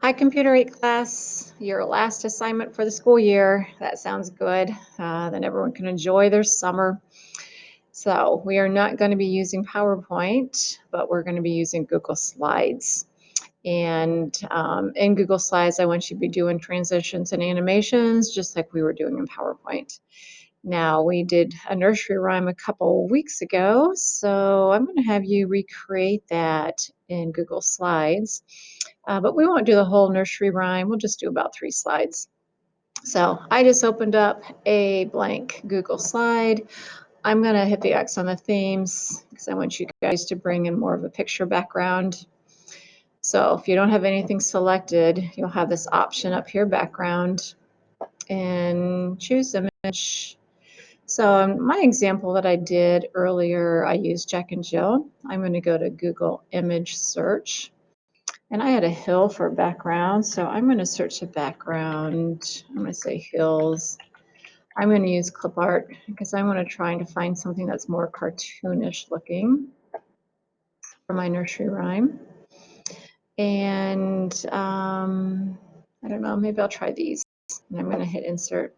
Hi, Computer 8 class. Your last assignment for the school year. That sounds good. Then everyone can enjoy their summer. So we are not going to be using PowerPoint, but we're going to be using Google Slides. And in Google Slides, I want you to be doing transitions and animations, just like we were doing in PowerPoint. Now, we did a nursery rhyme a couple weeks ago, so I'm going to have you recreate that in Google Slides. But we won't do the whole nursery rhyme. We'll just do about 3 slides. So I just opened up a blank Google slide. I'm going to hit the X on the themes because I want you guys to bring in more of a picture background. So if you don't have anything selected, you'll have this option up here, background, and choose image. So my example that I did earlier, I used Jack and Jill. I'm going to go to Google image search. And I had a hill for a background, so I'm going to search a background. I'm going to say hills. I'm going to use clip art because I want to try to find something that's more cartoonish looking for my nursery rhyme. And I don't know, maybe I'll try these. And I'm going to hit insert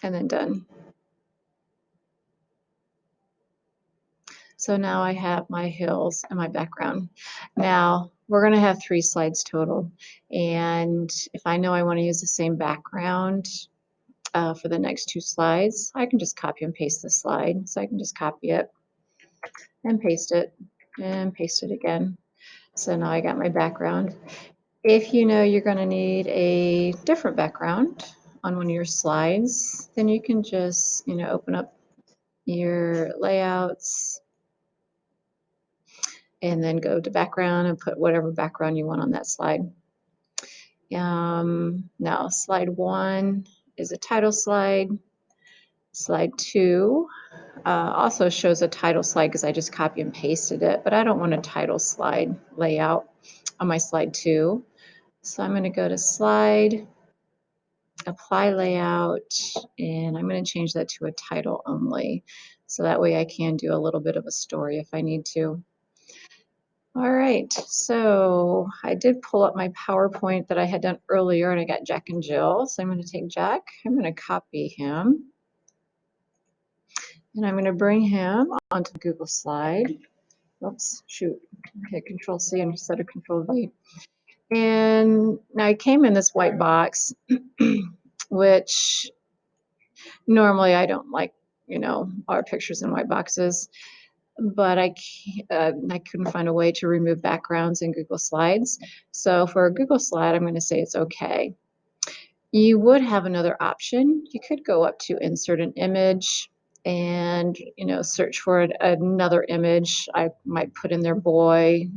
and then done. So now I have my hills and my background. Now we're going to have 3 slides total. And if I know I want to use the same background for the next 2 slides, I can just copy and paste the slide. So I can just copy it and paste it again. So now I got my background. If you know you're going to need a different background on one of your slides, then you can just, open up your layouts and then go to background and put whatever background you want on that slide. Now, slide 1 is a title slide. Slide 2 also shows a title slide because I just copy and pasted it, but I don't want a title slide layout on my slide 2. So I'm going to go to slide, apply layout, and I'm going to change that to a title only. So that way I can do a little bit of a story if I need to. All right, so I did pull up my PowerPoint that I had done earlier and I got Jack and Jill. So I'm going to take Jack, I'm going to copy him, and I'm going to bring him onto the Google slide. Oops, shoot, hit Control C instead of Control V. And now I came in this white box, which normally I don't like, our pictures in white boxes. But I couldn't find a way to remove backgrounds in Google Slides. So for a Google slide, I'm going to say it's okay. You would have another option. You could go up to insert an image and, search for another image. I might put in there boy,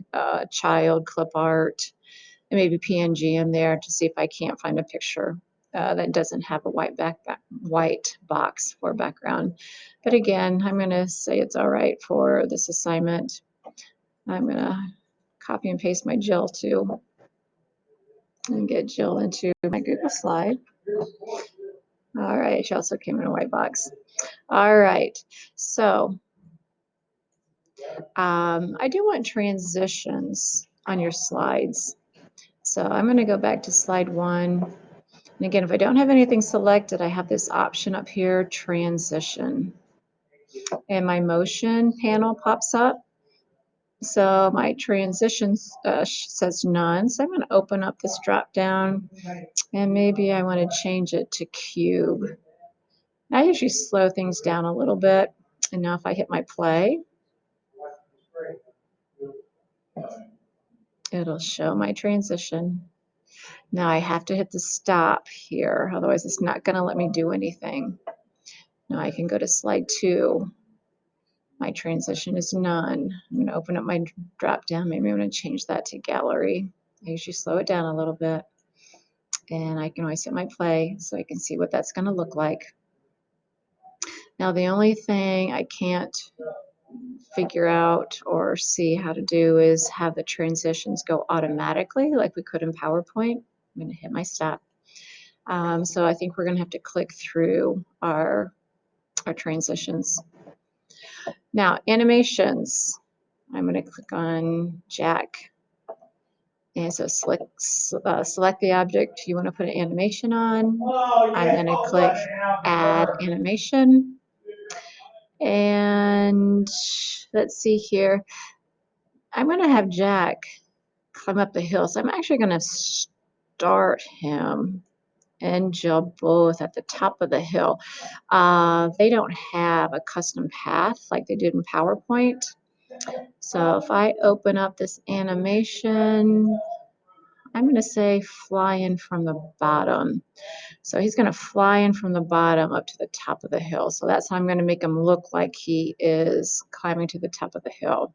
child, clip art, and maybe PNG in there to see if I can't find a picture that doesn't have a white box for background. But again, I'm going to say it's all right for this assignment. I'm going to copy and paste my Jill too and get Jill into my Google slide. All right, she also came in a white box. All right, so I do want transitions on your slides. So I'm going to go back to slide 1. And again, if I don't have anything selected, I have this option up here, transition. And my motion panel pops up. So my transitions says none. So I'm going to open up this drop down and maybe I want to change it to cube. I usually slow things down a little bit. And now if I hit my play, it'll show my transition. Now I have to hit the stop here, otherwise it's not going to let me do anything. Now I can go to slide 2. My transition is none. I'm going to open up my drop down. Maybe I'm going to change that to gallery. I usually slow it down a little bit. And I can always hit my play so I can see what that's going to look like. Now the only thing I can't figure out or see how to do is have the transitions go automatically like we could in PowerPoint. I'm going to hit my stop. So I think we're going to have to click through our transitions. Now, animations. I'm going to click on Jack. And so select the object you want to put an animation on. I'm going to click Add Animation. And let's see here. I'm going to have Jack climb up the hill. So I'm actually going to start him and Jill both at the top of the hill. They don't have a custom path like they did in PowerPoint. So if I open up this animation, I'm going to say fly in from the bottom. So he's going to fly in from the bottom up to the top of the hill. So that's how I'm going to make him look like he is climbing to the top of the hill.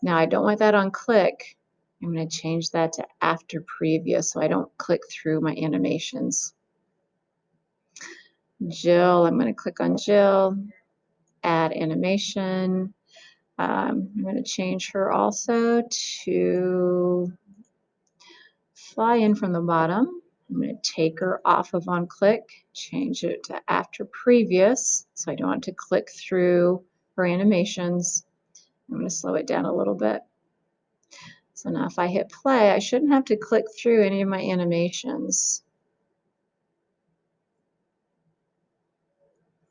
Now I don't want that on click. I'm going to change that to after previous so I don't click through my animations. Jill, I'm going to click on Jill, add animation. I'm going to change her also to fly in from the bottom. I'm going to take her off of on click, change it to after previous so I don't want to click through her animations. I'm going to slow it down a little bit. So now if I hit play, I shouldn't have to click through any of my animations.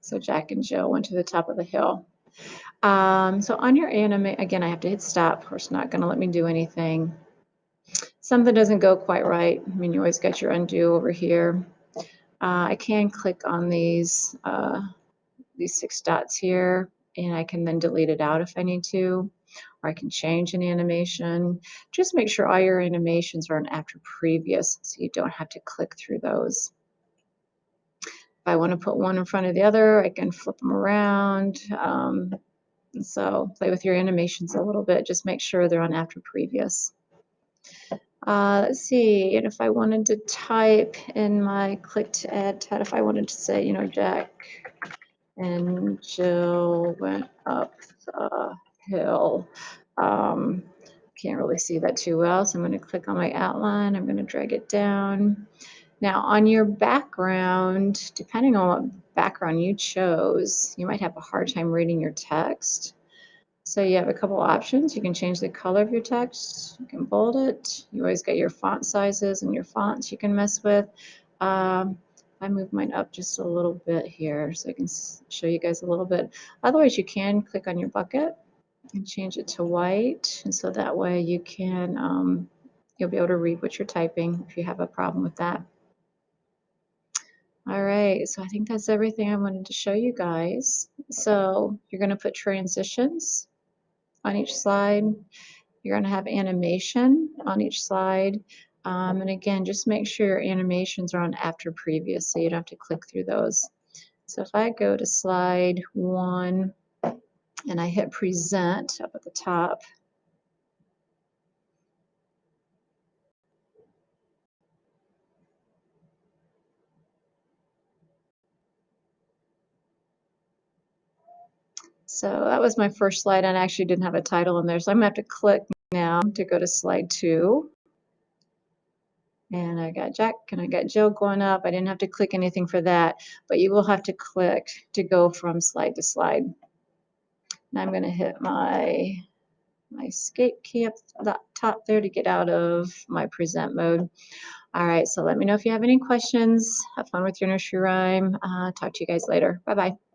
So Jack and Jill went to the top of the hill. So on your again, I have to hit stop. Of course, not going to let me do anything. Something doesn't go quite right. I mean, you always got your undo over here. I can click on these 6 dots here, and I can then delete it out if I need to, or I can change an animation. Just make sure all your animations are on after previous so you don't have to click through those. If I want to put one in front of the other, I can flip them around. So play with your animations a little bit. Just make sure they're on after previous. Let's see, and if I wanted to type in my click to add tab, if I wanted to say, you know, Jack and Jill went up the hill. Can't really see that too well, so I'm going to click on my outline. I'm going to drag it down. Now on your background, depending on what background you chose, you might have a hard time reading your text. So you have a couple options. You can change the color of your text. You can bold it. You always get your font sizes and your fonts you can mess with. I move mine up just a little bit here so I can show you guys a little bit. Otherwise, you can click on your bucket and change it to white. And so that way you can, you'll be able to read what you're typing if you have a problem with that. All right, so I think that's everything I wanted to show you guys. So you're going to put transitions on each slide. You're going to have animation on each slide. And again, just make sure your animations are on after previous so you don't have to click through those. So if I go to slide 1 and I hit present up at the top, so that was my first slide and I actually didn't have a title in there. So I'm going to have to click now to go to slide 2. And I got Jack and I got Jill going up. I didn't have to click anything for that, but you will have to click to go from slide to slide. Now I'm going to hit my escape key up the top there to get out of my present mode. All right, so let me know if you have any questions. Have fun with your nursery rhyme. Talk to you guys later. Bye-bye.